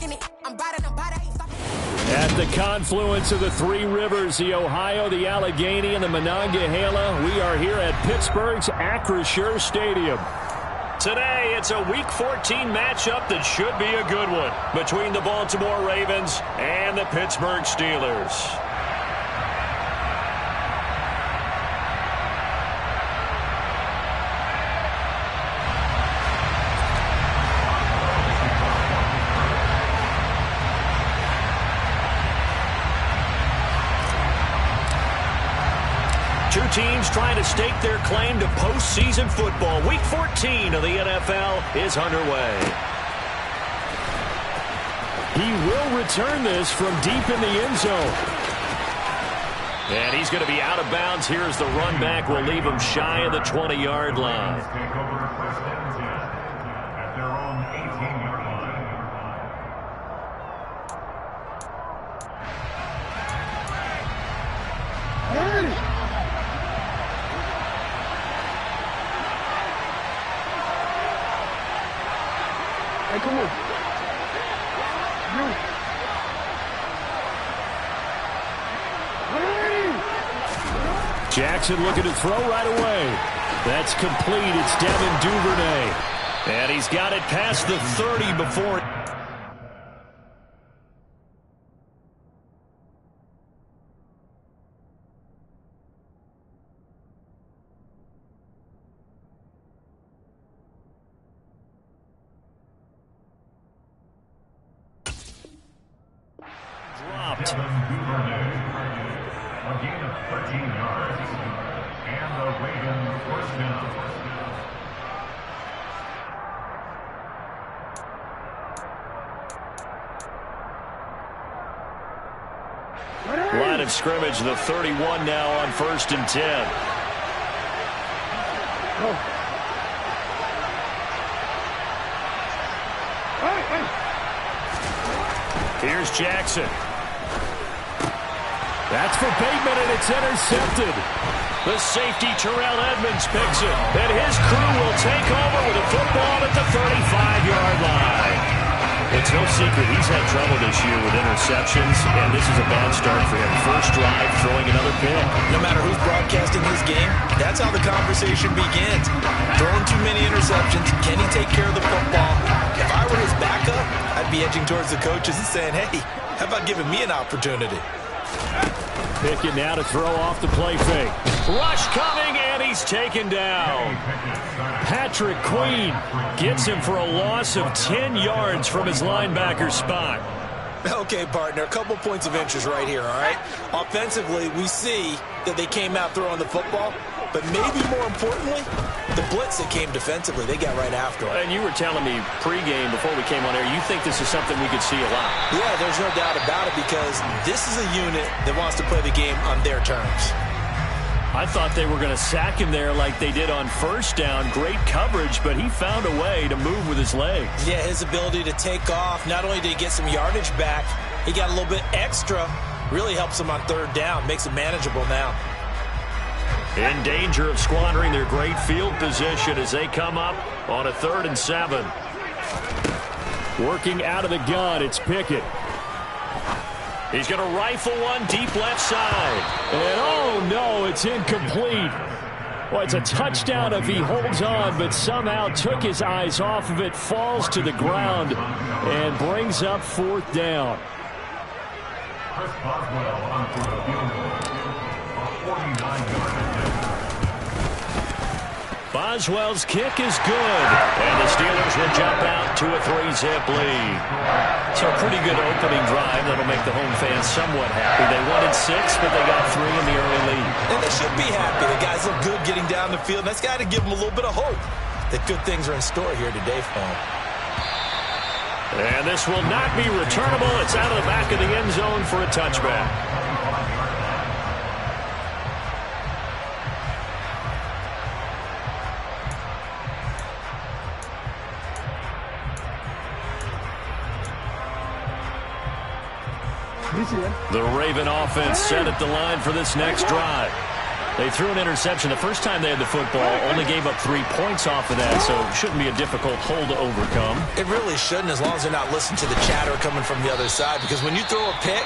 At the confluence of the three rivers, the Ohio, the Allegheny, and the Monongahela, we are here at Pittsburgh's Acrisure Stadium. Today, it's a Week 14 matchup that should be a good one between the Baltimore Ravens and the Pittsburgh Steelers. Two teams trying to stake their claim to postseason football. Week 14 of the NFL is underway. He will return this from deep in the end zone. And he's going to be out of bounds. Here's the run back. We'll leave him shy of the 20-yard line. Hey, come on. Jackson looking to throw right away. That's complete. It's Devin Duvernay. And he's got it past the 30 before. Dropped. A gain of 13 yards, and the Ravens first down. Line of scrimmage, the 31 now on 1st and 10. Here's Jackson. That's for Bateman, and it's intercepted. The safety, Terrell Edmunds, picks it. And his crew will take over with a football at the 35-yard line. It's no secret he's had trouble this year with interceptions, and this is a bad start for him. First drive, throwing another pick. No matter who's broadcasting his game, that's how the conversation begins. Throwing too many interceptions, can he take care of the football? If I were his backup, I'd be edging towards the coaches and saying, hey, how about giving me an opportunity? Pickett now to throw off the play fake. Rush coming, and he's taken down. Patrick Queen gets him for a loss of 10 yards from his linebacker spot. Okay, partner, a couple points of interest right here, all right? Offensively, we see that they came out throwing the football, but maybe more importantly, the blitz that came defensively, they got right after it. And you were telling me pregame before we came on air, you think this is something we could see a lot. Yeah, there's no doubt about it because this is a unit that wants to play the game on their terms. I thought they were going to sack him there like they did on first down. Great coverage, but he found a way to move with his legs. Yeah, his ability to take off, not only did he get some yardage back, he got a little bit extra. Really helps him on third down, makes it manageable now. In danger of squandering their great field position as they come up on a 3rd and 7. Working out of the gun, it's Pickett. He's going to rifle one deep left side. And oh no, it's incomplete. Well, it's a touchdown if he holds on, but somehow took his eyes off of it, falls to the ground, and brings up 4th down. Chris Boswell onto the field goal. A 49-yard attempt. Boswell's kick is good, and the Steelers will jump out to a 3-zip lead. So a pretty good opening drive that'll make the home fans somewhat happy. They wanted 6, but they got 3 in the early lead. And they should be happy. The guys look good getting down the field. That's got to give them a little bit of hope that good things are in store here today for them. And this will not be returnable. It's out of the back of the end zone for a touchback. The Raven offense set at the line for this next drive. They threw an interception the first time they had the football, only gave up 3 points off of that, so it shouldn't be a difficult hole to overcome. It really shouldn't, as long as they're not listening to the chatter coming from the other side, because when you throw a pick,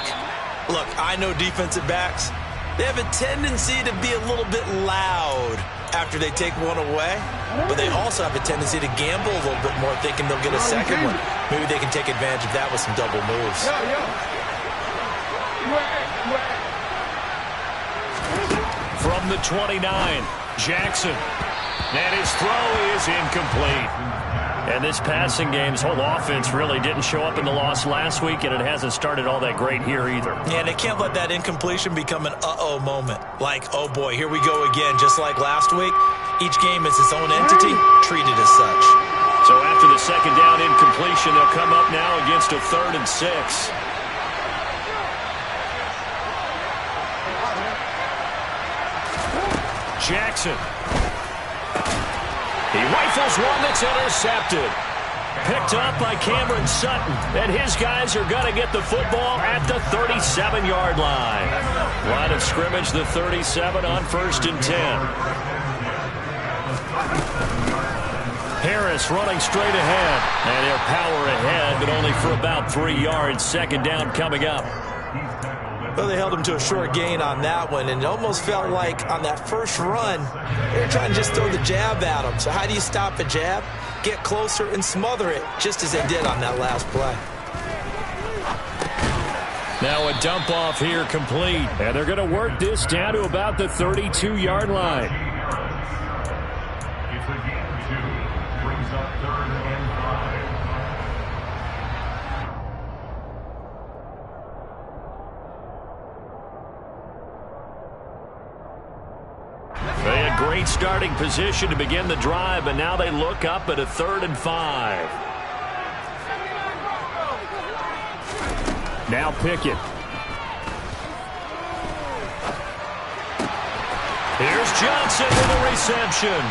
look, I know defensive backs, they have a tendency to be a little bit loud after they take one away, but they also have a tendency to gamble a little bit more, thinking they'll get a second one. Maybe they can take advantage of that with some double moves. From the 29, Jackson. And his throw is incomplete. And this passing game's whole offense really didn't show up in the loss last week, and it hasn't started all that great here either. Yeah, they can't let that incompletion become an uh-oh moment. Like, oh boy, here we go again, just like last week. Each game is its own entity, treated as such. So after the second down incompletion, they'll come up now against a 3rd and 6. Jackson. He rifles one that's intercepted. Picked up by Cameron Sutton. And his guys are going to get the football at the 37-yard line. Line of scrimmage, the 37 on 1st and 10. Harris running straight ahead. And they'll power ahead, but only for about 3 yards. Second down coming up. Well, they held him to a short gain on that one, and it almost felt like on that first run, they were trying to just throw the jab at him. So how do you stop a jab? Get closer and smother it, just as they did on that last play. Now a dump off here complete, and they're going to work this down to about the 32-yard line. It's a gain of 2. Brings up 3rd and 5. They had great starting position to begin the drive, but now they look up at a 3rd and 5. Now Pickett. Here's Johnson with a reception.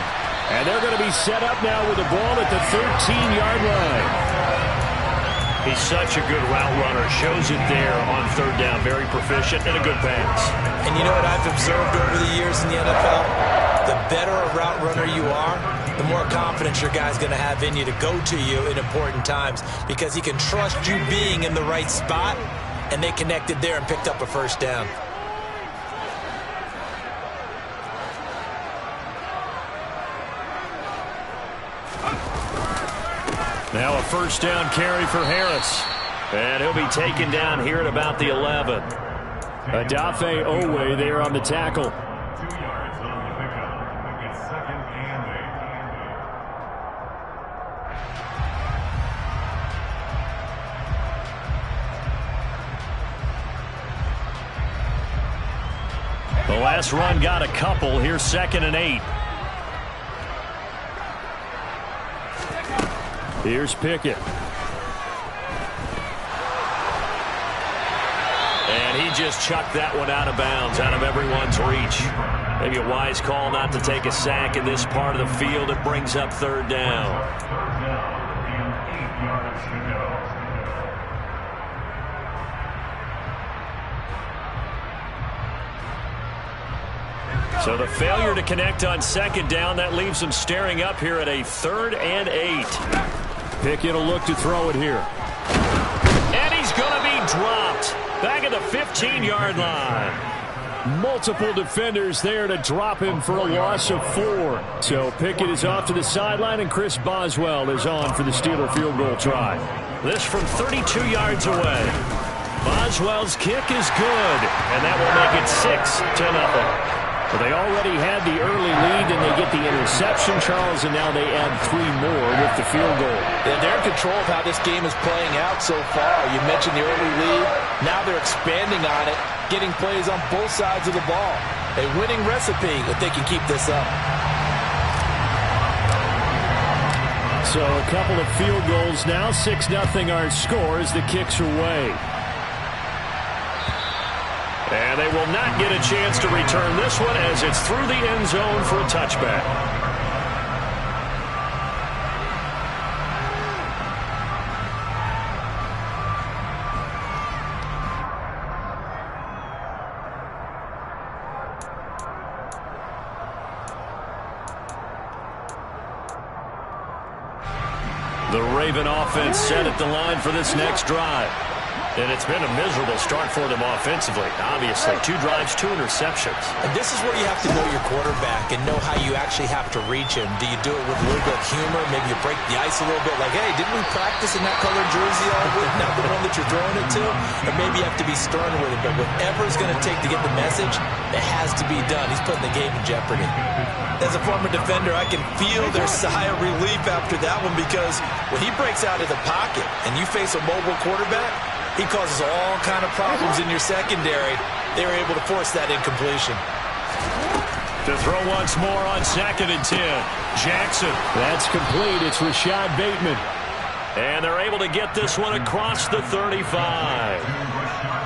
And they're going to be set up now with the ball at the 13-yard line. He's such a good route runner. Shows it there on 3rd down. Very proficient and a good pass. And you know what I've observed over the years in the NFL? The better a route runner you are, the more confidence your guy's going to have in you to go to you in important times, because he can trust you being in the right spot, and they connected there and picked up a 1st down. Now a 1st down carry for Harris. And he'll be taken down here at about the 11. Adafe Owe there on the tackle. 2 yards on the pickup. It's 2nd and 8. The last run got a couple. Here's 2nd and 8. Here's Pickett. And he just chucked that one out of bounds, out of everyone's reach. Maybe a wise call not to take a sack in this part of the field. It brings up 3rd down. 3rd down and 8 yards to go. So the failure to connect on 2nd down, that leaves them staring up here at a 3rd and 8. Pickett will look to throw it here. And he's going to be dropped back at the 15-yard line. Multiple defenders there to drop him for a loss of 4. So Pickett is off to the sideline, and Chris Boswell is on for the Steeler field goal try. This from 32 yards away. Boswell's kick is good, and that will make it 6-0. But they already had the early lead, and they get the interception, Charles, and now they add 3 more with the field goal. Yeah, they're in control of how this game is playing out so far. You mentioned the early lead. Now they're expanding on it, getting plays on both sides of the ball. A winning recipe if they can keep this up. So a couple of field goals now. 6-0 our score as the kicks are away. And they will not get a chance to return this one as it's through the end zone for a touchback. The Raven offense set at the line for this next drive. And it's been a miserable start for them offensively. Obviously, 2 drives, 2 interceptions. And this is where you have to know your quarterback and know how you actually have to reach him. Do you do it with a little bit of humor? Maybe you break the ice a little bit like, hey, didn't we practice in that colored jersey all week? Not the one that you're throwing it to? Or maybe you have to be stern with it. But whatever it's going to take to get the message, it has to be done. He's putting the game in jeopardy. As a former defender, I can feel their sigh of relief after that one, because when he breaks out of the pocket and you face a mobile quarterback, he causes all kind of problems in your secondary. They were able to force that incompletion. To throw once more on 2nd and 10. Jackson. That's complete. It's Rashad Bateman. And they're able to get this one across the 35.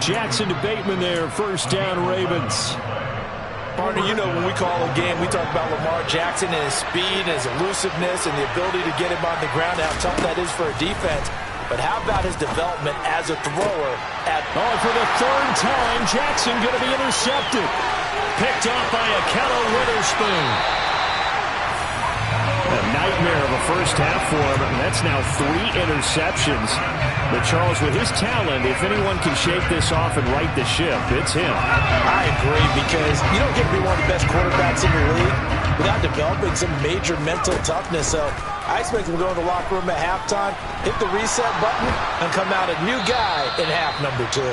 Jackson to Bateman there. First down, Ravens. Partner, you know when we call a game, we talk about Lamar Jackson and his speed and his elusiveness and the ability to get him on the ground, how tough that is for a defense. But how about his development as a thrower? For the 3rd time, Jackson going to be intercepted. Picked off by Ahkello Witherspoon. A nightmare of a first half for him, and that's now 3 interceptions. But Charles, with his talent, if anyone can shake this off and right the ship, it's him. I agree, because you don't get to be one of the best quarterbacks in the league without developing some major mental toughness. So I expect him to go in the locker room at halftime, hit the reset button, and come out a new guy in half number 2.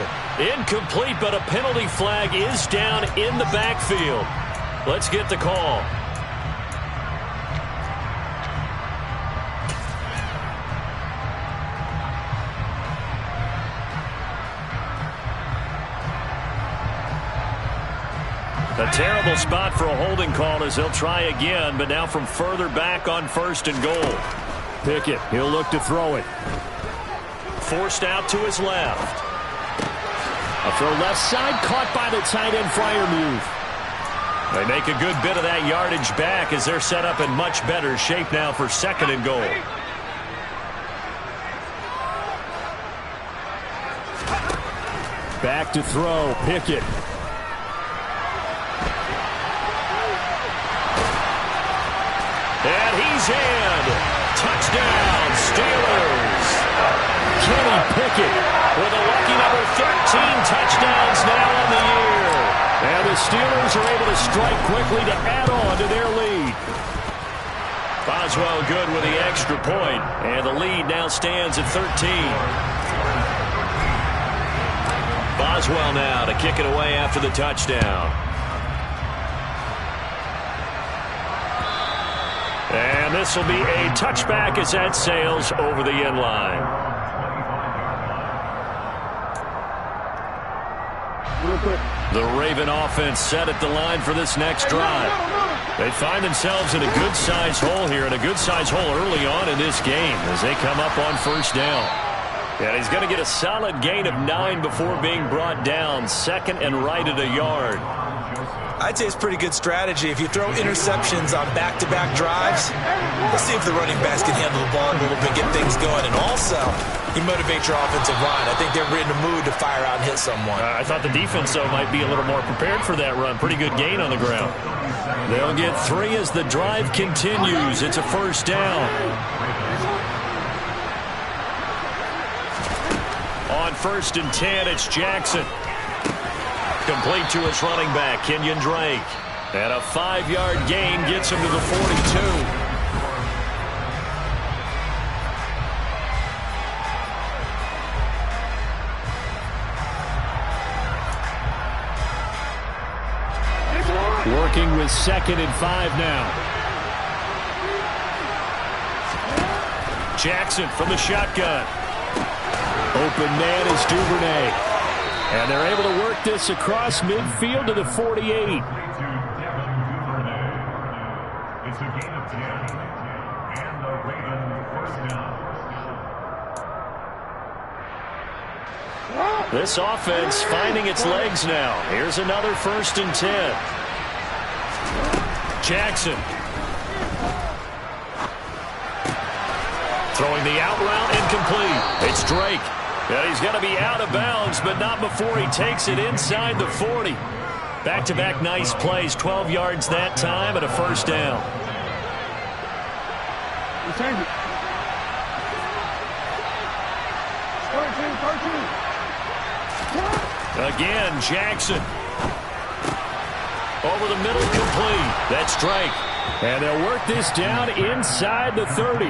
Incomplete, but a penalty flag is down in the backfield. Let's get the call. A terrible spot for a holding call as they'll try again, but now from further back on 1st and goal. Pickett, he'll look to throw it. Forced out to his left. A throw left side, caught by the tight end Freiermuth. They make a good bit of that yardage back as they're set up in much better shape now for 2nd and goal. Back to throw, Pickett. And he's in. Touchdown, Steelers. Kenny Pickett with a lucky number 13 touchdowns now on the year. And the Steelers are able to strike quickly to add on to their lead. Boswell good with the extra point, and the lead now stands at 13. Boswell now to kick it away after the touchdown. And this will be a touchback as that sails over the end line. The Raven offense set at the line for this next drive. They find themselves in a good-sized hole here, and a good-sized hole early on in this game as they come up on 1st down. And he's going to get a solid gain of 9 before being brought down. 2nd and right at a yard. I'd say it's pretty good strategy. If you throw interceptions on back-to-back drives, let's see if the running backs can handle the ball a little bit, get things going. And also, you motivate your offensive line. I think they're in the mood to fire out and hit someone. I thought the defense, though, might be a little more prepared for that run. Pretty good gain on the ground. They'll get 3 as the drive continues. It's a 1st down. On 1st and 10, it's Jackson. Complete to his running back, Kenyon Drake. And a 5-yard gain gets him to the 42. Working with 2nd and 5 now. Jackson from the shotgun. Open man is Duvernay. And they're able to work this across midfield to the 48. It's a gain of 10. And the Raven 1st down. This offense finding its legs now. Here's another 1st and 10. Jackson. Throwing the out route incomplete. It's Drake. And he's going to be out of bounds, but not before he takes it inside the 40. Back-to-back nice plays, 12 yards that time, and a 1st down. Again, Jackson. Over the middle, complete. That's Drake. And they'll work this down inside the 30.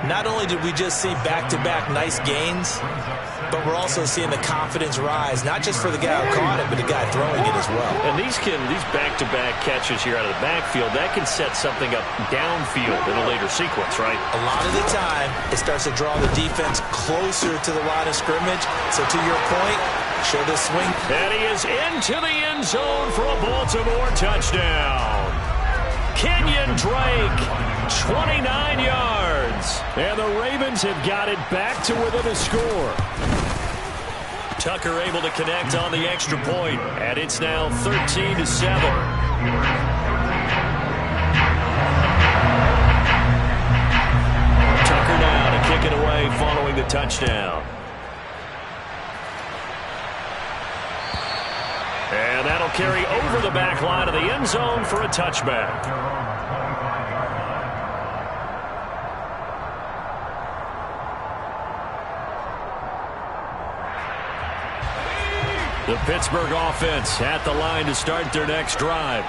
Not only did we just see back-to-back nice gains, but we're also seeing the confidence rise, not just for the guy who caught it, but the guy throwing it as well. And these back-to-back catches here out of the backfield, that can set something up downfield in a later sequence, right? A lot of the time, it starts to draw the defense closer to the line of scrimmage. So to your point, show the swing. And he is into the end zone for a Baltimore touchdown. Kenyon Drake, 29 yards. And the Ravens have got it back to within a score. Tucker able to connect on the extra point, and it's now 13-7. Tucker now to kick it away following the touchdown. And that'll carry over the back line of the end zone for a touchback. The Pittsburgh offense at the line to start their next drive.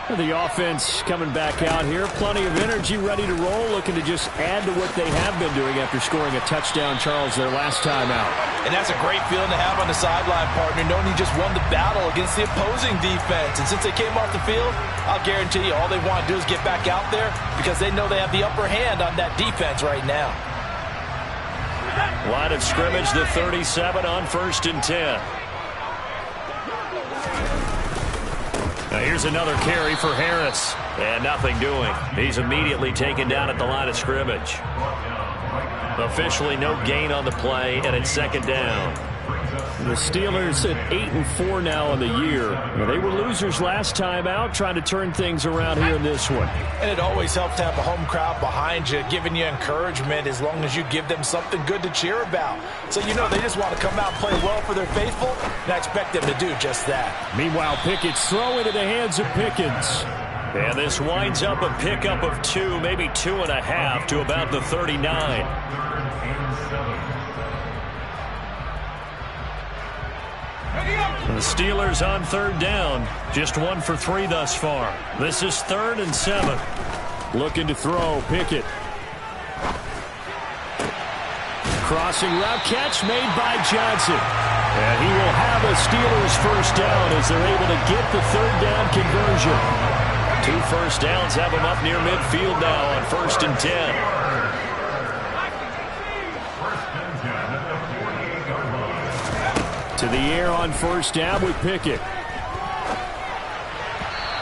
The offense coming back out here. Plenty of energy, ready to roll, looking to just add to what they have been doing after scoring a touchdown, Charles, their last time out. And that's a great feeling to have on the sideline, partner, knowing you just won the battle against the opposing defense. And since they came off the field, I'll guarantee you all they want to do is get back out there because they know they have the upper hand on that defense right now. Line of scrimmage, the 37 on 1st and 10. Now here's another carry for Harris. And nothing doing. He's immediately taken down at the line of scrimmage. Officially no gain on the play, and it's 2nd down. The Steelers at 8-4 now on the year. Well, they were losers last time out, trying to turn things around here in this one. And it always helps to have a home crowd behind you, giving you encouragement as long as you give them something good to cheer about. So you know they just want to come out and play well for their faithful, and I expect them to do just that. Meanwhile, Pickett's throw into the hands of Pickens. And this winds up a pickup of 2, maybe 2.5 to about the 39. The Steelers on 3rd down. Just 1 for 3 thus far. This is 3rd and 7. Looking to throw, Pickett. Crossing route catch made by Johnson. And he will have a Steelers first down as they're able to get the 3rd down conversion. 2 first downs have them up near midfield now on 1st and 10. To the air on 1st down with Pickett.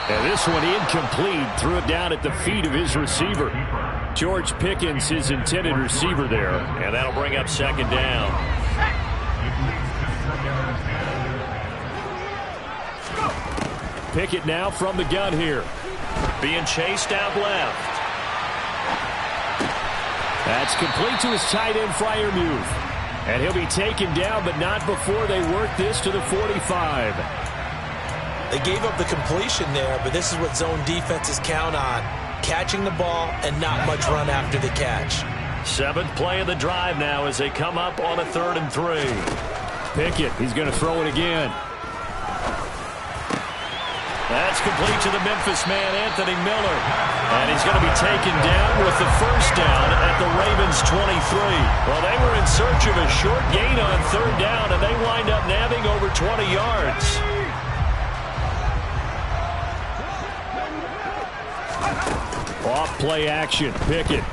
And this one incomplete. Threw it down at the feet of his receiver. George Pickens, his intended receiver there. And that'll bring up 2nd down. Pickett now from the gun here. Being chased out left. That's complete to his tight end, Freiermuth. And he'll be taken down, but not before they work this to the 45. They gave up the completion there, but this is what zone defenses count on. Catching the ball and not much run after the catch. 7th play of the drive now as they come up on a 3rd and 3. Pickett, he's going to throw it again. That's complete to the Memphis man, Anthony Miller. And he's going to be taken down with the first down at the Ravens 23. Well, they were in search of a short gain on 3rd down, and they wind up nabbing over 20 yards. Off play action, Pickett.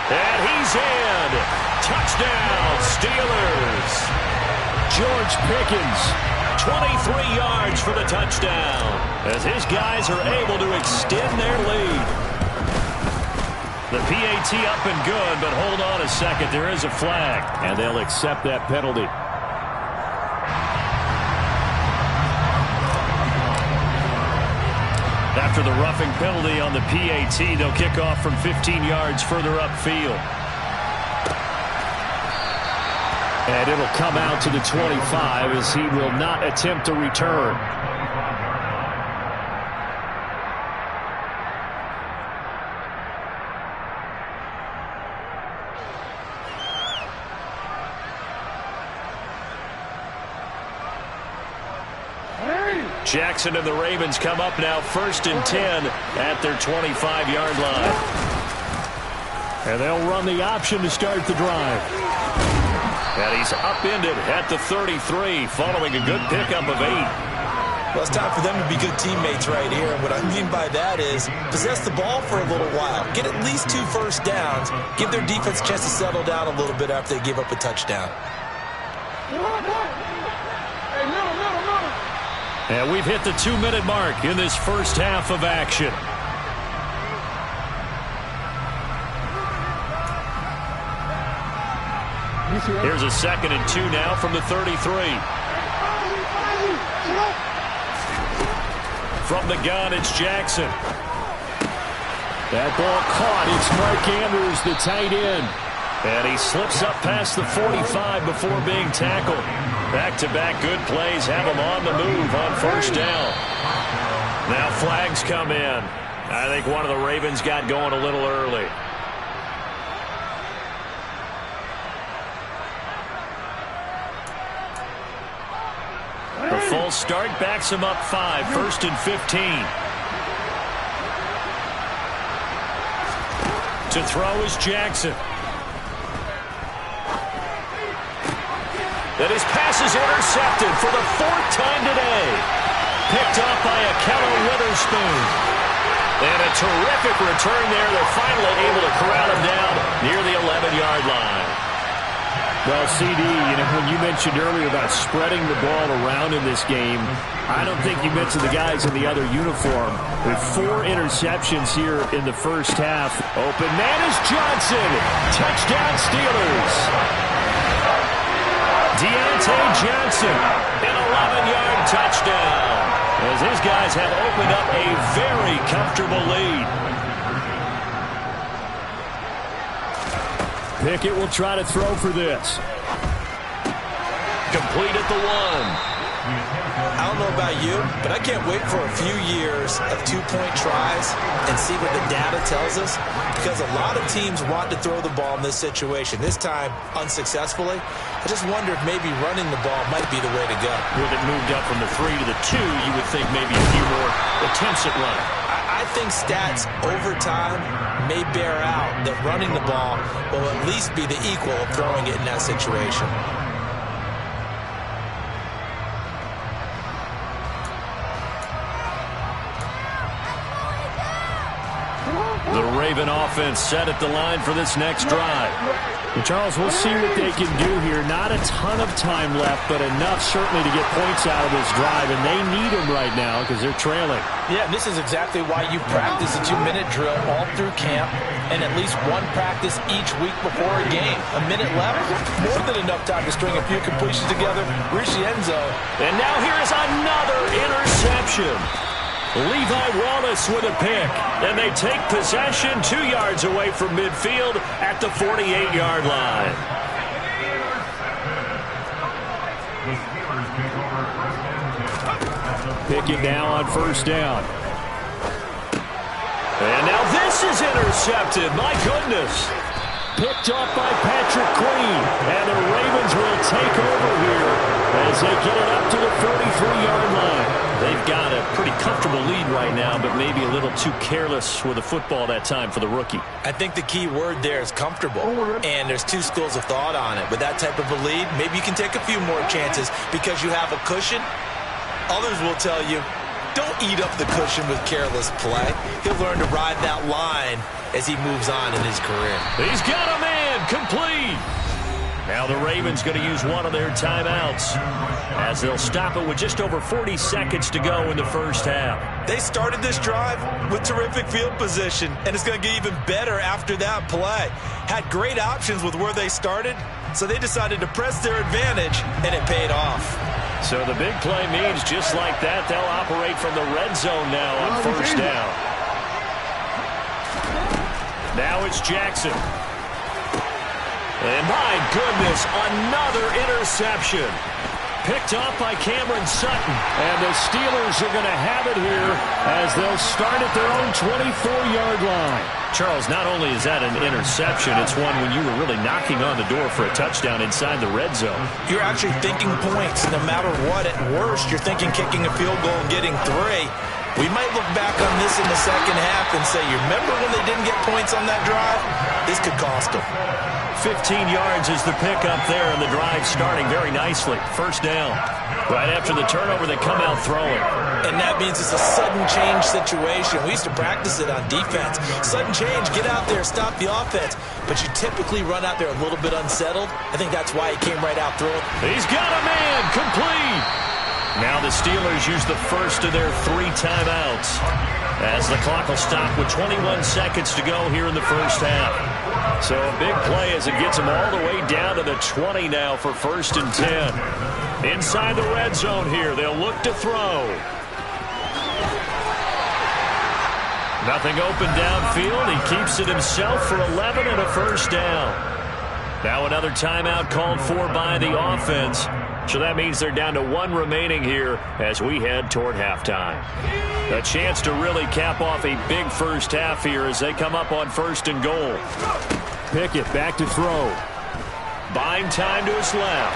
And he's in. Touchdown, Steelers. George Pickens, 23 yards for the touchdown, as his guys are able to extend their lead. The PAT up and good, but hold on a second. There is a flag, and they'll accept that penalty. After the roughing penalty on the PAT, they'll kick off from 15 yards further upfield. And it'll come out to the 25 as he will not attempt to return. Jackson and the Ravens come up now 1st and 10 at their 25-yard line. And they'll run the option to start the drive. And he's upended at the 33 following a good pickup of 8. Well, it's time for them to be good teammates right here. And what I mean by that is possess the ball for a little while. Get at least 2 first downs. Give their defense a chance to settle down a little bit after they give up a touchdown. And we've hit the 2-minute mark in this first half of action. Here's a 2nd and 2 now from the 33. From the gun, it's Jackson. That ball caught. It's Mark Andrews, the tight end. And he slips up past the 45 before being tackled. Back-to-back good plays have him on the move on 1st down. Now flags come in. I think one of the Ravens got going a little early. The full start backs him up 5, 1st and 15. To throw is Jackson. That his pass is intercepted for the 4th time today. Picked up by Ahkello Witherspoon. And a terrific return there. They're finally able to corral him down near the 11-yard line. Well, CD, when you mentioned earlier about spreading the ball around in this game, I don't think you mentioned the guys in the other uniform. With 4 interceptions here in the first half. Open man is Johnson. Touchdown Steelers. Deontay Johnson, an 11-yard touchdown. As his guys have opened up a very comfortable lead. Pickett will try to throw for this. Complete at the 1. I don't know about you, but I can't wait for a few years of 2-point tries and see what the data tells us, because a lot of teams want to throw the ball in this situation. This time, unsuccessfully. I just wonder if maybe running the ball might be the way to go. With it moved up from the 3 to the 2, you would think maybe a few more attempts at running. I think stats over time may bear out that running the ball will at least be the equal of throwing it in that situation. The Raven offense set at the line for this next drive. And Charles, we'll see what they can do here. Not a ton of time left, but enough certainly to get points out of this drive, and they need them right now because they're trailing. Yeah, this is exactly why you practice a 2-minute drill all through camp and at least one practice each week before a game. A minute left, more than enough time to string a few completions together, reach the end zone. And now here is another interception. Levi Wallace with a pick, and they take possession 2 yards away from midfield at the 48-yard line. Pickett now on 1st down. And now this is intercepted. My goodness. Picked off by Patrick Queen, and the Ravens will take over here as they get it up to the 43-yard line. They've got a pretty comfortable lead right now, but maybe a little too careless with the football that time for the rookie. I think the key word there is comfortable, and there's 2 schools of thought on it. With that type of a lead, maybe you can take a few more chances because you have a cushion. Others will tell you, don't eat up the cushion with careless play. He'll learn to ride that line as he moves on in his career. He's got a man complete. Now the Ravens going to use one of their timeouts as they'll stop it with just over 40 seconds to go in the first half. They started this drive with terrific field position, and it's going to get even better after that play. Had great options with where they started, so they decided to press their advantage, and it paid off. So the big play means just like that, they'll operate from the red zone now on 1st down. Now it's Jackson. And my goodness, another interception. picked off by Cameron Sutton. And the Steelers are going to have it here as they'll start at their own 24-yard line. Charles, not only is that an interception, it's one when you were really knocking on the door for a touchdown inside the red zone. You're actually thinking points. No matter what, at worst, you're thinking kicking a field goal and getting 3. We might look back on this in the second half and say, you remember when they didn't get points on that drive? This could cost them. 15 yards is the pickup there, and the drive starting very nicely. First down. Right after the turnover, they come out throwing. And that means it's a sudden change situation. We used to practice it on defense. Sudden change, get out there, stop the offense. But you typically run out there a little bit unsettled. I think that's why he came right out throwing. He's got a man, complete. Now the Steelers use the first of their 3 timeouts as the clock will stop with 21 seconds to go here in the first half. So a big play as it gets them all the way down to the 20 now for 1st and 10. Inside the red zone here, they'll look to throw. Nothing open downfield. He keeps it himself for 11 and a first down. Now another timeout called for by the offense. So that means they're down to 1 remaining here as we head toward halftime. A chance to really cap off a big first half here as they come up on 1st and goal. Pickett back to throw. Buying time to his left.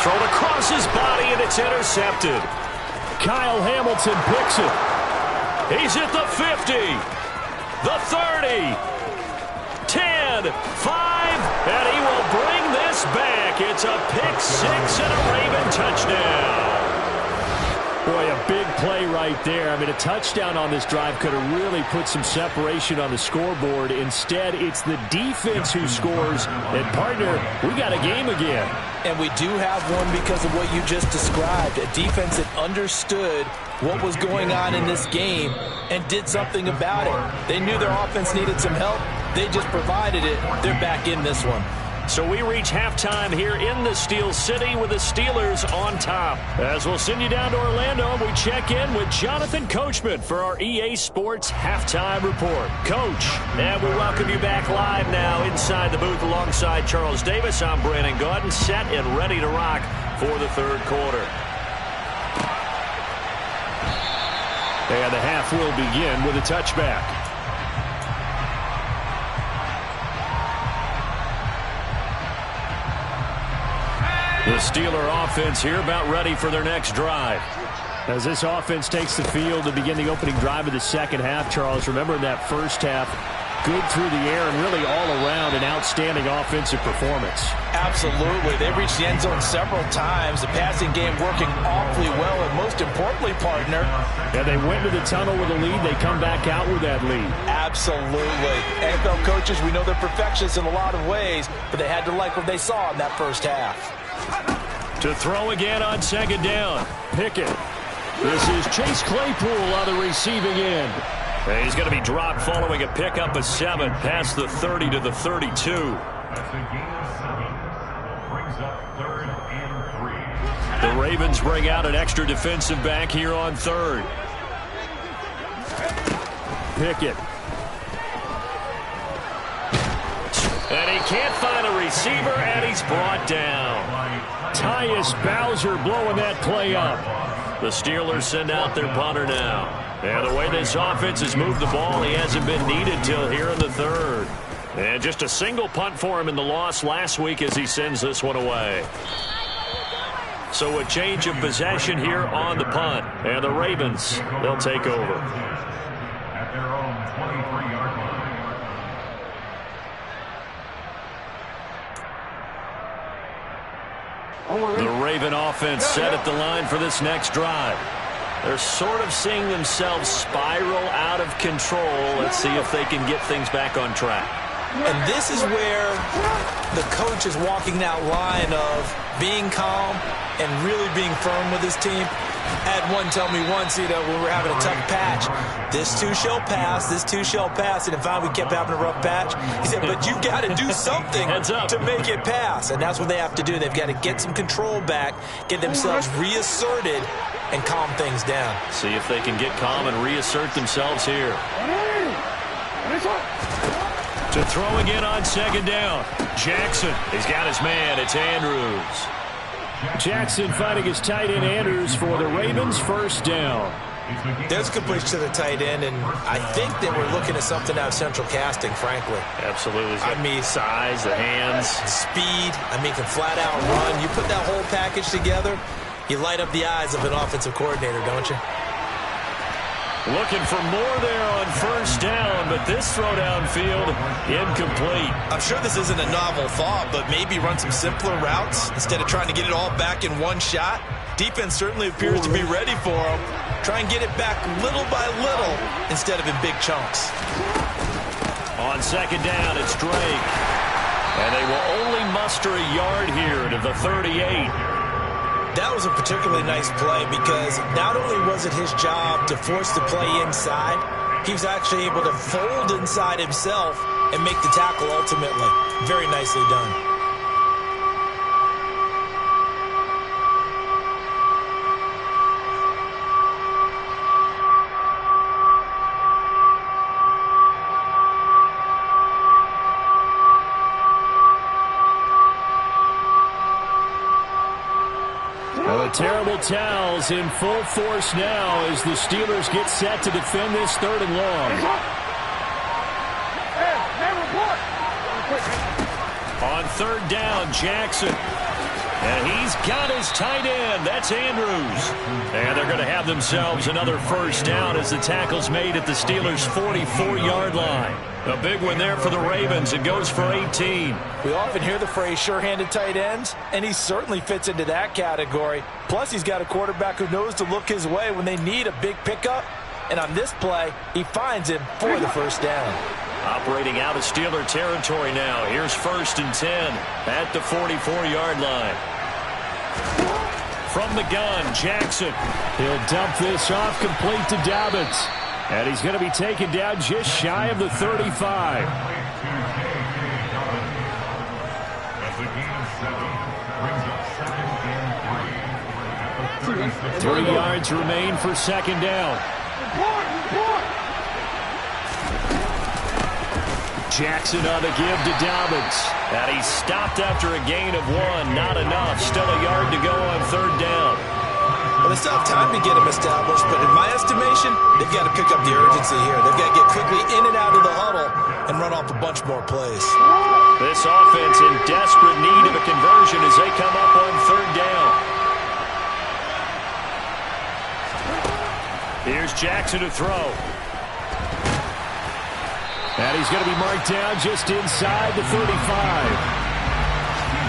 Thrown across his body, and it's intercepted. Kyle Hamilton picks it. He's at the 50, the 30, 10, 5, and he will bring this back. It's a pick 6 and a Raven touchdown. Boy, a big play right there. I mean, a touchdown on this drive could have really put some separation on the scoreboard. Instead, it's the defense who scores. And, partner, we got a game again. And we do have one because of what you just described. A defense that understood what was going on in this game and did something about it. They knew their offense needed some help. They just provided it. They're back in this one. So we reach halftime here in the Steel City with the Steelers on top. As we'll send you down to Orlando, and we check in with Jonathan Coachman for our EA Sports Halftime Report. Coach, and we welcome you back live now inside the booth alongside Charles Davis. I'm Brandon Gaudin, set and ready to rock for the 3rd quarter. And the half will begin with a touchback. The Steeler offense here about ready for their next drive. As this offense takes the field to begin the opening drive of the second half, Charles, remember in that first half, good through the air and really all around an outstanding offensive performance. Absolutely. They reached the end zone several times. The passing game working awfully well, and most importantly, partner. Yeah, they went to the tunnel with a lead. They come back out with that lead. Absolutely. NFL coaches, we know they're perfectionists in a lot of ways, but they had to like what they saw in that first half. To throw again on 2nd down. Pickett. This is Chase Claypool on the receiving end. And he's going to be dropped following a pickup of 7 past the 30 to the 32. That's a gain of 7. Brings up 3rd and 3. The Ravens bring out an extra defensive back here on 3rd. Pickett. And he can't find a receiver, and he's brought down. Tyus Bowser blowing that play up. The Steelers send out their punter now. And the way this offense has moved the ball, he hasn't been needed till here in the 3rd. And just a single punt for him in the loss last week as he sends this one away. So a change of possession here on the punt. And the Ravens, they'll take over. At their own 23-yard line. The Raven offense set at the line for this next drive. They're sort of seeing themselves spiral out of control. Let's see if they can get things back on track. And this is where the coach is walking that line of being calm and really being firm with his team. I had one tell me once, when we were having a tough patch, this too shall pass, this too shall pass. And finally we kept having a rough patch. He said, but you got to do something to make it pass. And that's what they have to do. They've got to get some control back, get themselves reasserted, and calm things down. See if they can get calm and reassert themselves here. To throw again on 2nd down. Jackson, he's got his man. It's Andrews. Jackson finding his tight end Andrews for the Ravens first down. There's a completion to the tight end, and I think that we're looking at something out of central casting, frankly. Absolutely. I mean, size, the hands. Speed, can flat out run. You put that whole package together, you light up the eyes of an offensive coordinator, don't you? Looking for more there on first down, but this throw downfield, incomplete. I'm sure this isn't a novel thought, but maybe run some simpler routes instead of trying to get it all back in one shot. Defense certainly appears to be ready for him. Try and get it back little by little instead of in big chunks. On second down, it's Drake. And they will only muster a yard here to the 38. That was a particularly nice play because not only was it his job to force the play inside, he was actually able to fold inside himself and make the tackle ultimately. Very nicely done. Terrible towels in full force now as the Steelers get set to defend this 3rd and long. On 3rd down, Jackson. And he's got his tight end. That's Andrews. And they're going to have themselves another first down as the tackle's made at the Steelers' 44-yard line. A big one there for the Ravens. It goes for 18. We often hear the phrase sure-handed tight ends, and he certainly fits into that category. Plus, he's got a quarterback who knows to look his way when they need a big pickup. And on this play, he finds him for the first down. Operating out of Steeler territory now. Here's 1st and 10 at the 44-yard line. From the gun, Jackson. He'll dump this off complete to Dobbins. And he's going to be taken down just shy of the 35. Three yards remain for second down. Jackson on the give to Dobbins. And he stopped after a gain of 1. Not enough. Still a yard to go on 3rd down. Well, they still have time to get him established, but in my estimation, they've got to pick up the urgency here. They've got to get quickly in and out of the huddle and run off a bunch more plays. This offense in desperate need of a conversion as they come up on 3rd down. Here's Jackson to throw. And he's going to be marked down just inside the 35.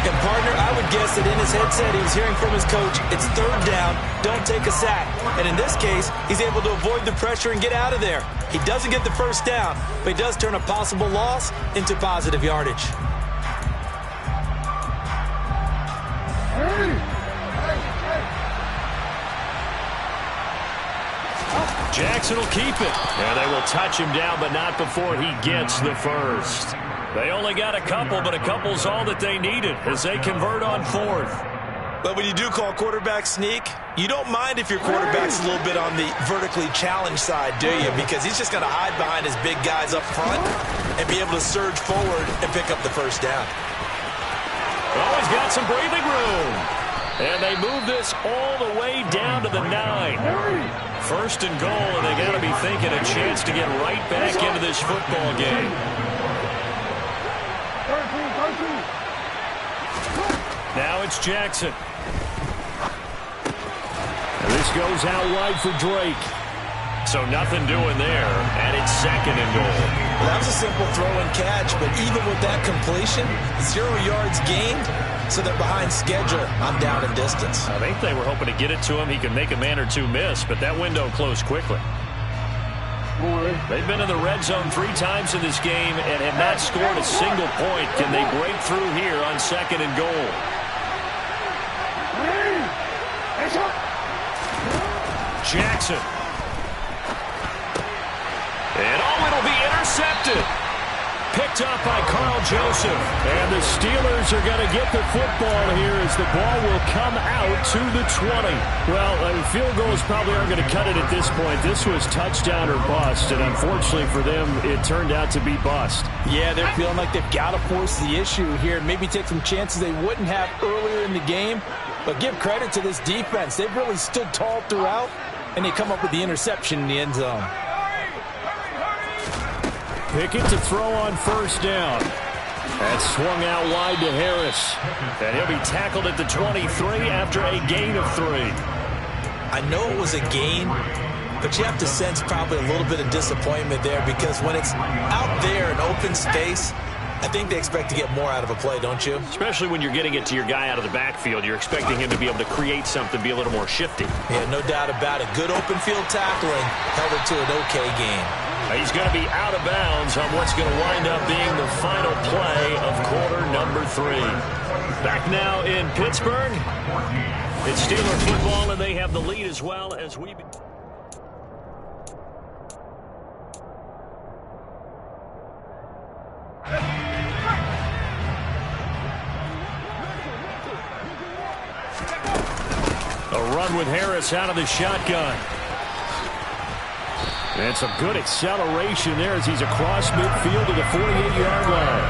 And, partner, I would guess that in his headset he was hearing from his coach, it's 3rd down, don't take a sack. And in this case, he's able to avoid the pressure and get out of there. He doesn't get the first down, but he does turn a possible loss into positive yardage. Jackson will keep it. And they will touch him down, but not before he gets the first. They only got a couple, but a couple's all that they needed as they convert on 4th. But when you do call quarterback sneak, you don't mind if your quarterback's a little bit on the vertically challenged side, do you? Because he's just going to hide behind his big guys up front and be able to surge forward and pick up the first down. Oh, he's got some breathing room. And they move this all the way down to the 9. 1st and goal, and they got to be thinking a chance to get right back into this football game. Now it's Jackson. And this goes out wide for Drake. So nothing doing there, and it's 2nd and goal. Well, that was a simple throw and catch, but even with that completion, 0 yards gained, so they're behind schedule on down and distance. I think they were hoping to get it to him. He could make a man or two miss, but that window closed quickly. They've been in the red zone 3 times in this game and have not scored a single point. Can they break through here on 2nd and goal? Jackson. And it'll be intercepted. picked up by Carl Joseph. And the Steelers are going to get the football here as the ball will come out to the 20. Well, field goals probably aren't going to cut it at this point. This was touchdown or bust, and unfortunately for them, it turned out to be bust. Yeah, they're feeling like they've got to force the issue here, maybe take some chances they wouldn't have earlier in the game. But give credit to this defense. They've really stood tall throughout, and they come up with the interception in the end zone. Pickett to throw on first down. That's swung out wide to Harris. And he'll be tackled at the 23 after a gain of 3. I know it was a gain, but you have to sense probably a little bit of disappointment there because when it's out there in open space, I think they expect to get more out of a play, don't you? Especially when you're getting it to your guy out of the backfield. You're expecting him to be able to create something, be a little more shifty. Yeah, no doubt about it. Good open field tackling held it to an okay game. He's going to be out of bounds on what's going to wind up being the final play of quarter number 3. Back now in Pittsburgh. It's Steeler football, and they have the lead as well as we... A run with Harris out of the shotgun. And some good acceleration there as he's across midfield to the 48-yard line.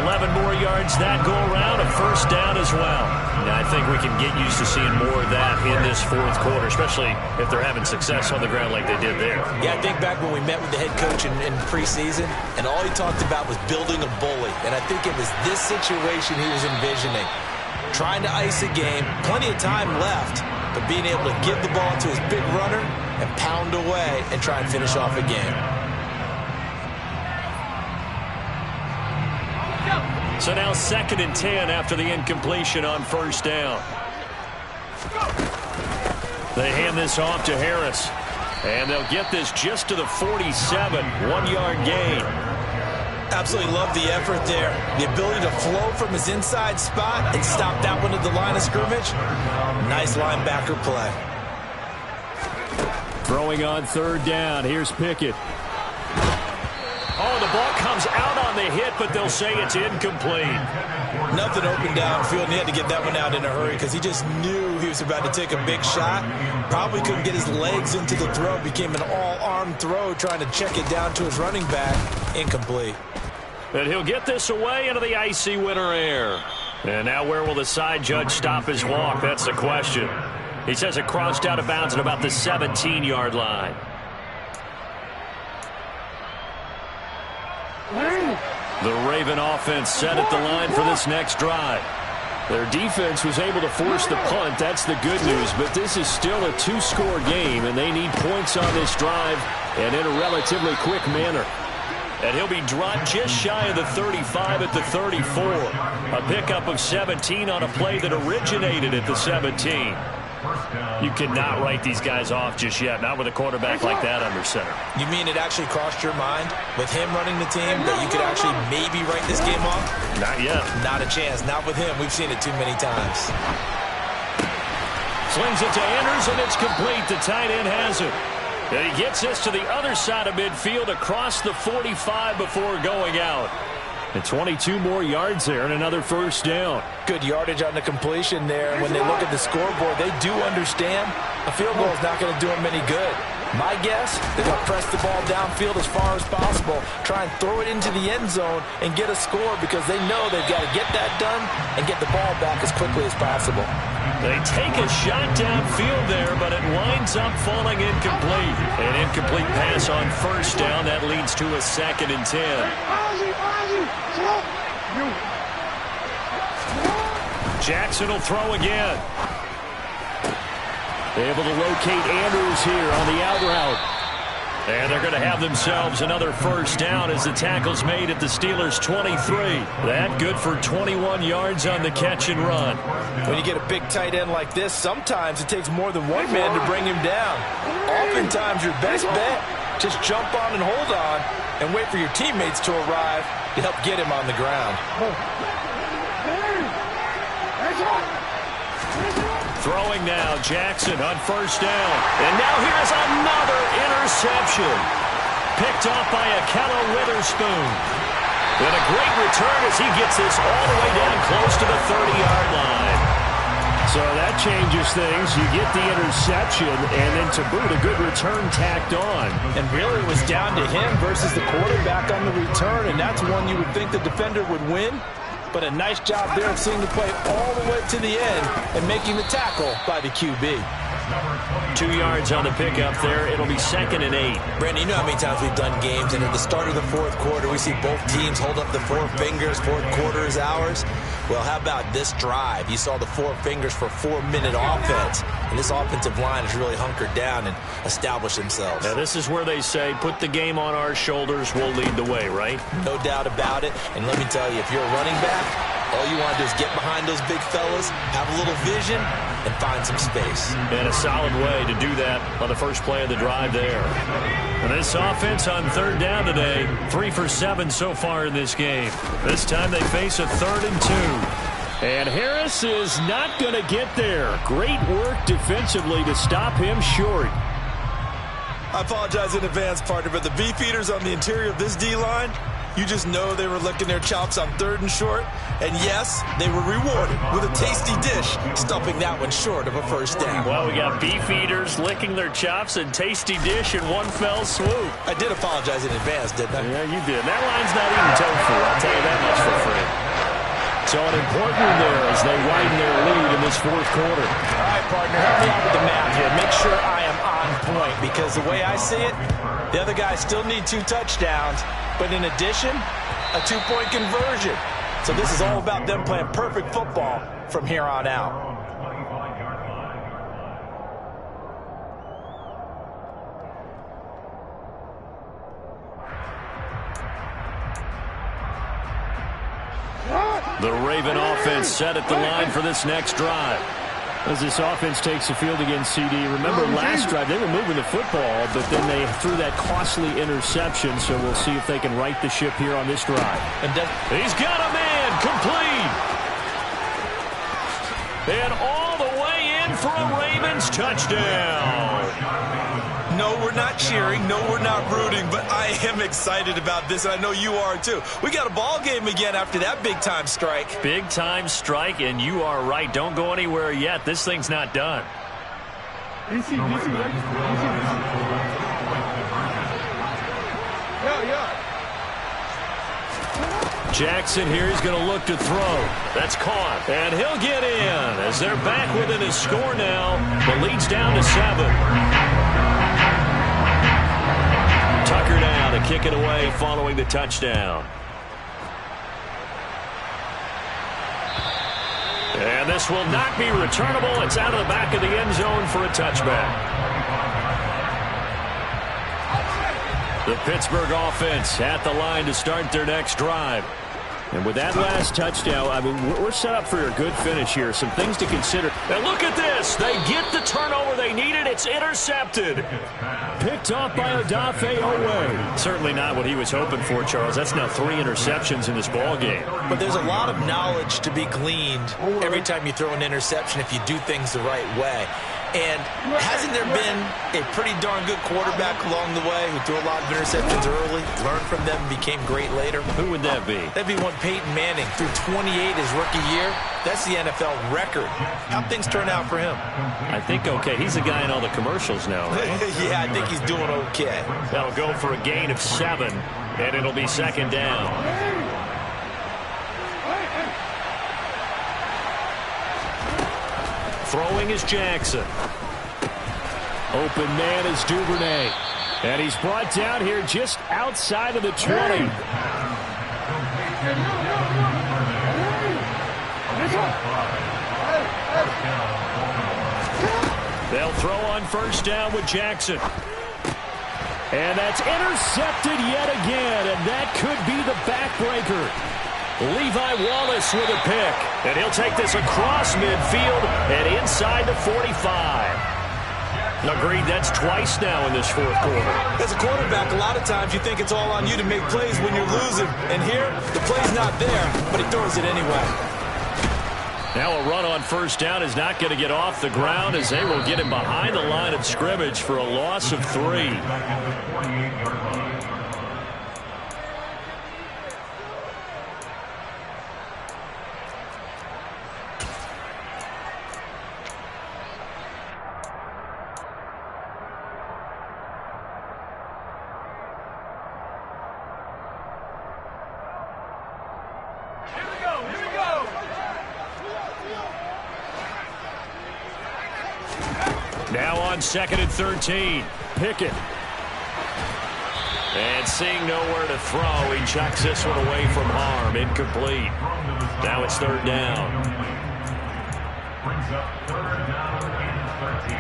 11 more yards that go around, a first down as well. Now, I think we can get used to seeing more of that in this fourth quarter, especially if they're having success on the ground like they did there. Yeah, I think back when we met with the head coach in preseason, and all he talked about was building a bully. And I think it was this situation he was envisioning. Trying to ice a game, plenty of time left, but being able to give the ball to his big runner and pound away and try and finish off a game. So now 2nd and 10 after the incompletion on first down. They hand this off to Harris. And they'll get this just to the 47, 1-yard gain. Absolutely love the effort there. The ability to flow from his inside spot and stop that one at the line of scrimmage. Nice linebacker play. Throwing on 3rd down. Here's Pickett. Oh, the ball comes out on the hit, but they'll say it's incomplete. Nothing open downfield, and he had to get that one out in a hurry because he just knew he was about to take a big shot. Probably couldn't get his legs into the throw. Became an all-arm throw trying to check it down to his running back. Incomplete. And he'll get this away into the icy winter air. And now where will the side judge stop his walk? That's the question. He says it crossed out of bounds at about the 17-yard line. The Raven offense set at the line for this next drive. Their defense was able to force the punt. That's the good news. But this is still a 2-score game, and they need points on this drive and in a relatively quick manner. And he'll be dropped just shy of the 35 at the 34. A pickup of 17 on a play that originated at the 17. You cannot write these guys off just yet, not with a quarterback like that under center. You mean it actually crossed your mind with him running the team that you could actually maybe write this game off? Not yet. Not a chance. Not with him. We've seen it too many times. Slings it to Andrews, and it's complete. The tight end has it. And he gets this to the other side of midfield across the 45 before going out. And 22 more yards there and another first down. Good yardage on the completion there. When they look at the scoreboard, they do understand a field goal is not going to do them any good. My guess, they're going to press the ball downfield as far as possible, try and throw it into the end zone and get a score because they know they've got to get that done and get the ball back as quickly as possible. They take a shot downfield there, but it winds up falling incomplete. An incomplete pass on first down. That leads to a 2nd and 10. Jackson will throw again. Able to locate Andrews here on the out route. And they're going to have themselves another first down as the tackle's made at the Steelers' 23. That good for 21 yards on the catch and run. When you get a big tight end like this, sometimes it takes more than one man to bring him down. Oftentimes, your best bet, just jump on and hold on and wait for your teammates to arrive to help get him on the ground. Throwing now, Jackson on first down. And now here's another interception. Picked off by Ahkello Witherspoon. And a great return as he gets this all the way down close to the 30-yard line. So that changes things. You get the interception, and then to boot, a good return tacked on. And really it was down to him versus the quarterback on the return, and that's one you would think the defender would win. But a nice job there of seeing the play all the way to the end and making the tackle by the QB. 2 yards on the pickup there. It'll be 2nd and 8. Brandon, you know how many times we've done games, and at the start of the fourth quarter, we see both teams hold up the 4 fingers, fourth quarter is ours. Well, how about this drive? You saw the 4 fingers for 4-minute offense, and this offensive line has really hunkered down and established themselves. Now, this is where they say, put the game on our shoulders, we'll lead the way, right? No doubt about it, and let me tell you, if you're a running back, all you want to do is get behind those big fellas, have a little vision, and find some space. And a solid way to do that on the first play of the drive there. And this offense on 3rd down today, 3 for 7 so far in this game. This time they face a 3rd and 2. And Harris is not going to get there. Great work defensively to stop him short. I apologize in advance, partner, but the beefeaters on the interior of this D-line, you just know they were licking their chops on 3rd and short. And yes, they were rewarded with a tasty dish, stuffing that one short of a first down. Well, we got beef eaters licking their chops and tasty dish in one fell swoop. I did apologize in advance, didn't I? Yeah, you did. That line's not even tofu. I'll tell you that much for free. So an important one there as they widen their lead in this fourth quarter. All right, partner, help me out with the math here. Make sure I am on point, because the way I see it, the other guys still need 2 touchdowns, but in addition, a 2-point conversion. So this is all about them playing perfect football from here on out. The Raven offense set at the line for this next drive. As this offense takes the field against CD, remember last drive they were moving the football, but then they threw that costly interception, so we'll see if they can right the ship here on this drive. And he's got a man complete. And all the way in for a Ravens touchdown. No, we're not cheering. No, we're not rooting, but I am excited about this, and I know you are too. We got a ball game again after that big-time strike. Big-time strike, and you are right. Don't go anywhere yet. This thing's not done. Jackson here is going to look to throw. That's caught. And he'll get in as they're back within a score now. The lead's down to 7. Tucker now to kick it away following the touchdown. And this will not be returnable. It's out of the back of the end zone for a touchback. The Pittsburgh offense at the line to start their next drive. And with that last touchdown, I mean, we're set up for a good finish here. Some things to consider. And look at this. They get the turnover they needed. It's intercepted. Picked off by Odafe Owe. Certainly not what he was hoping for, Charles. That's now 3 interceptions in this ball game. But there's a lot of knowledge to be gleaned every time you throw an interception if you do things the right way. And hasn't there been a pretty darn good quarterback along the way who threw a lot of interceptions early, learned from them, and became great later? Who would that be? That'd be one Peyton Manning. Threw 28 his rookie year. That's the NFL record. How'd things turn out for him? I think okay. He's the guy in all the commercials now, right? Yeah, I think he's doing okay. That'll go for a gain of 7, and it'll be 2nd down. Throwing is Jackson. Open man is Duvernay. And he's brought down here just outside of the 20. They'll throw on 1st down with Jackson. And that's intercepted yet again, and that could be the backbreaker. Levi Wallace with a pick, and he'll take this across midfield and inside the 45. Agreed, that's twice now in this fourth quarter. As a quarterback, a lot of times you think it's all on you to make plays when you're losing. And here, the play's not there, but he throws it anyway. Now a run on 1st down is not going to get off the ground as they will get him behind the line of scrimmage for a loss of 3. Now on 2nd and 13. Pickett. And seeing nowhere to throw, he chucks this one away from harm. Incomplete. Now it's 3rd down. Brings up 3rd down and 13.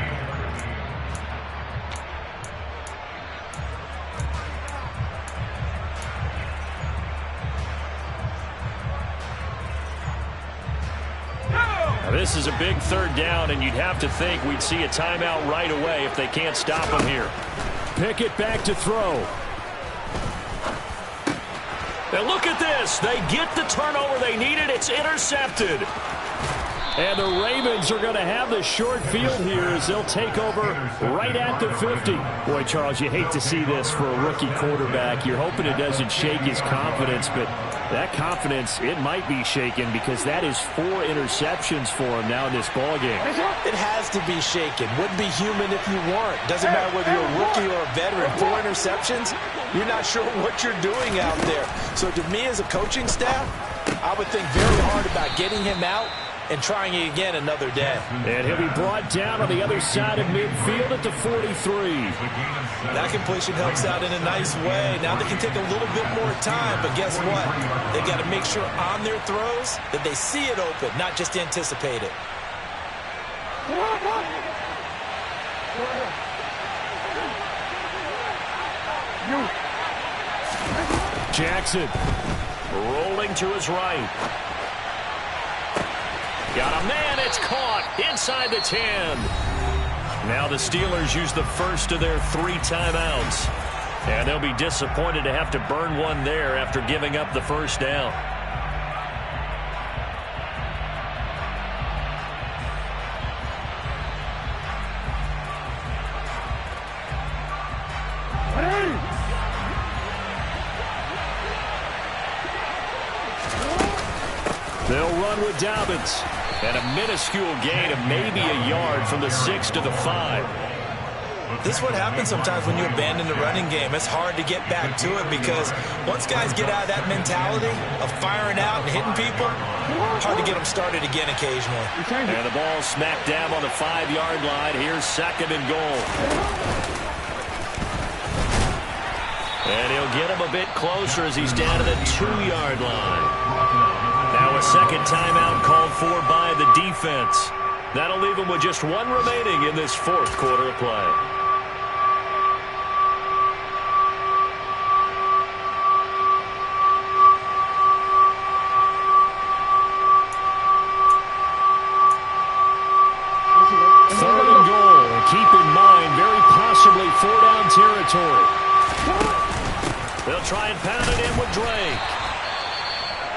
Now this is a big 3rd down, and you'd have to think we'd see a timeout right away if they can't stop him here. Pickett back to throw. And look at this. They get the turnover they needed. It's intercepted. And the Ravens are going to have the short field here as they'll take over right at the 50. Boy, Charles, you hate to see this for a rookie quarterback. You're hoping it doesn't shake his confidence, but that confidence, it might be shaken because that is 4 interceptions for him now in this ballgame. It has to be shaken. Wouldn't be human if you weren't. Doesn't matter whether you're a rookie or a veteran. 4 interceptions, you're not sure what you're doing out there. So to me as a coaching staff, I would think very hard about getting him out and trying it again another day. And he'll be brought down on the other side of midfield at the 43. That completion helps out in a nice way. Now they can take a little bit more time, but guess what? They've got to make sure on their throws that they see it open, not just anticipate it. Jackson rolling to his right. Got a man, it's caught inside the 10. Now the Steelers use the first of their 3 timeouts. And they'll be disappointed to have to burn one there after giving up the first down. They'll run with Dobbins. And a minuscule gain of maybe a yard from the 6 to the 5. This is what happens sometimes when you abandon the running game. It's hard to get back to it because once guys get out of that mentality of firing out and hitting people, hard to get them started again occasionally. And the ball smack dab on the 5-yard line. Here's 2nd and goal. And he'll get him a bit closer as he's down to the 2-yard line. Now a second timeout called for by the defense. That'll leave him with just 1 remaining in this 4th quarter of play. Third and goal. And keep in mind, very possibly 4-down territory. They'll try and pound it in with Drake.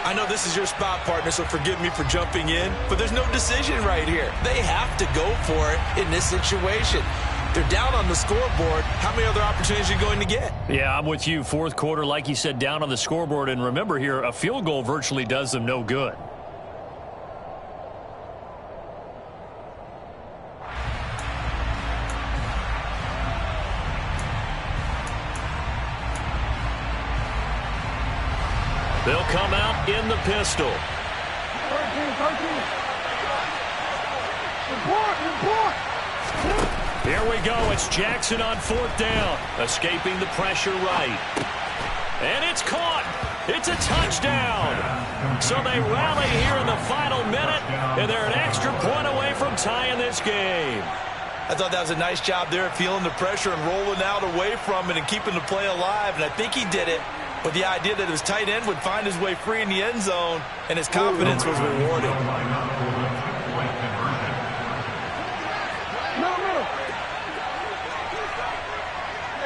I know this is your spot, partner, so forgive me for jumping in, but there's no decision right here. They have to go for it in this situation. They're down on the scoreboard. How many other opportunities are you going to get? Yeah, I'm with you. 4th quarter, like you said, down on the scoreboard. And remember here, a field goal virtually does them no good. They'll come out in the pistol. Here we go. It's Jackson on 4th down. Escaping the pressure right. And it's caught. It's a touchdown. So they rally here in the final minute, and they're an extra point away from tying this game. I thought that was a nice job there, feeling the pressure and rolling out away from it and keeping the play alive, and I think he did it with the idea that his tight end would find his way free in the end zone, and his confidence was rewarded.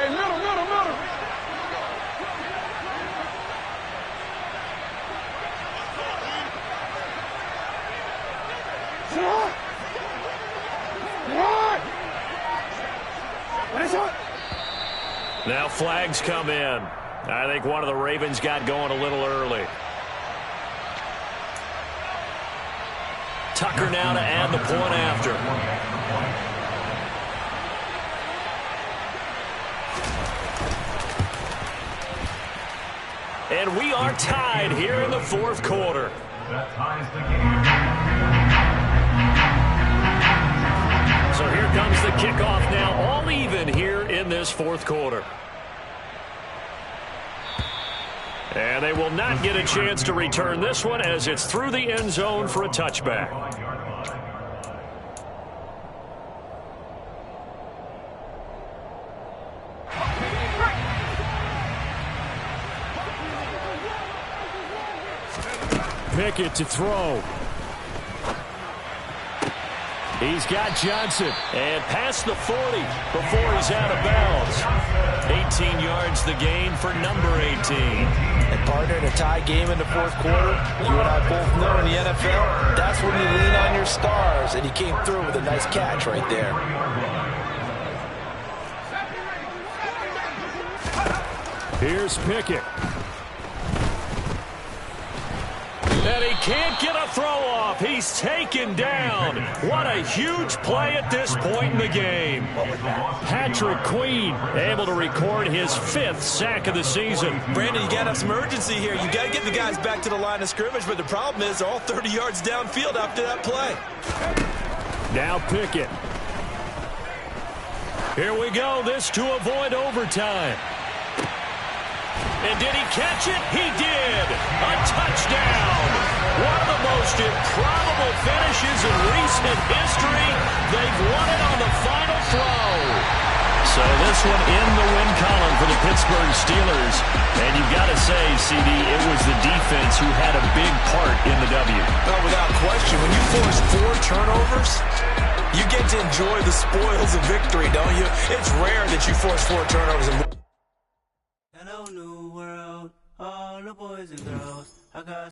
Hey, middle. Now flags come in. I think one of the Ravens got going a little early. Tucker now to add the point after. And we are tied here in the 4th quarter. That ties the game. So So here comes the kickoff now, all even here in this fourth quarter. And they will not get a chance to return this one as it's through the end zone for a touchback. Pickett to throw. He's got Johnson. And past the 40 before he's out of bounds. 18 yards the gain for number 18. And partner, in a tie game in the fourth quarter, you and I both know in the NFL, that's when you lean on your stars, and he came through with a nice catch right there. Here's Pickett. And he can't get a throw off. He's taken down. What a huge play at this point in the game. Patrick Queen able to record his 5th sack of the season. Brandon, you got to have some urgency here. You got to get the guys back to the line of scrimmage, but the problem is they're all 30 yards downfield after that play. Now Pickett. Here we go. This to avoid overtime. And did he catch it? He did. A touchdown. One of the most improbable finishes in recent history. They've won it on the final throw. So this one in the win column for the Pittsburgh Steelers. And you've got to say, CD, it was the defense who had a big part in the W. Oh, without question. When you force 4 turnovers, you get to enjoy the spoils of victory, don't you? It's rare that you force 4 turnovers and Hello, new world, all the boys and girls. I got